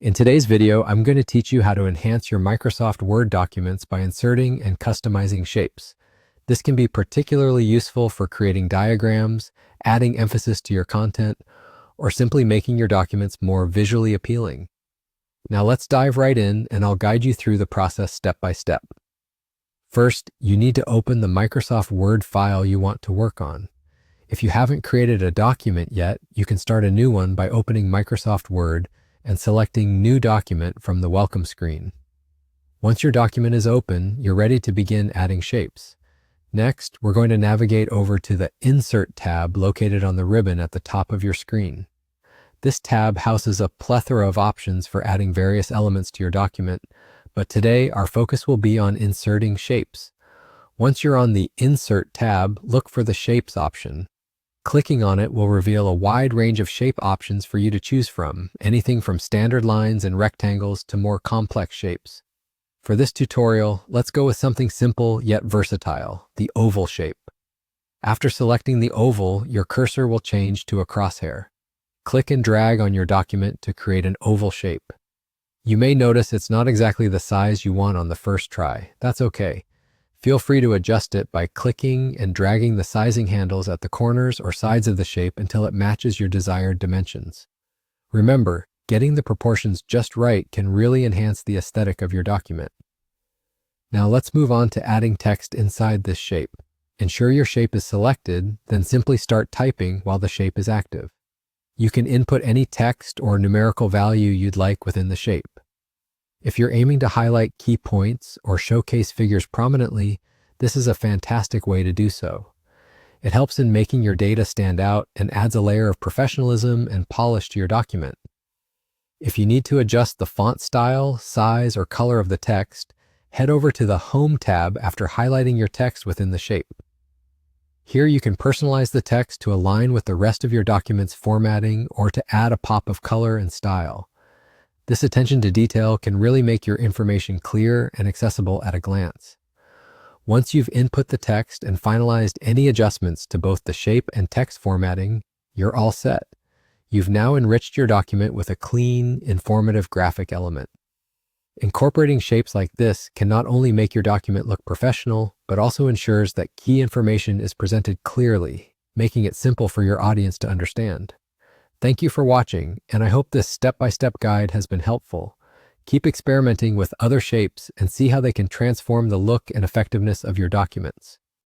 In today's video, I'm going to teach you how to enhance your Microsoft Word documents by inserting and customizing shapes. This can be particularly useful for creating diagrams, adding emphasis to your content, or simply making your documents more visually appealing. Now let's dive right in and I'll guide you through the process step by step. First, you need to open the Microsoft Word file you want to work on. If you haven't created a document yet, you can start a new one by opening Microsoft Word and selecting New Document from the Welcome screen. Once your document is open, you're ready to begin adding shapes. Next, we're going to navigate over to the Insert tab located on the ribbon at the top of your screen. This tab houses a plethora of options for adding various elements to your document, but today our focus will be on inserting shapes. Once you're on the Insert tab, look for the Shapes option. Clicking on it will reveal a wide range of shape options for you to choose from, anything from standard lines and rectangles to more complex shapes. For this tutorial, let's go with something simple yet versatile, the oval shape. After selecting the oval, your cursor will change to a crosshair. Click and drag on your document to create an oval shape. You may notice it's not exactly the size you want on the first try. That's okay. Feel free to adjust it by clicking and dragging the sizing handles at the corners or sides of the shape until it matches your desired dimensions. Remember, getting the proportions just right can really enhance the aesthetic of your document. Now let's move on to adding text inside this shape. Ensure your shape is selected, then simply start typing while the shape is active. You can input any text or numerical value you'd like within the shape. If you're aiming to highlight key points or showcase figures prominently, this is a fantastic way to do so. It helps in making your data stand out and adds a layer of professionalism and polish to your document. If you need to adjust the font style, size, or color of the text, head over to the Home tab after highlighting your text within the shape. Here you can personalize the text to align with the rest of your document's formatting or to add a pop of color and style. This attention to detail can really make your information clear and accessible at a glance. Once you've input the text and finalized any adjustments to both the shape and text formatting, you're all set. You've now enriched your document with a clean, informative graphic element. Incorporating shapes like this can not only make your document look professional, but also ensures that key information is presented clearly, making it simple for your audience to understand. Thank you for watching, and I hope this step-by-step guide has been helpful. Keep experimenting with other shapes and see how they can transform the look and effectiveness of your documents.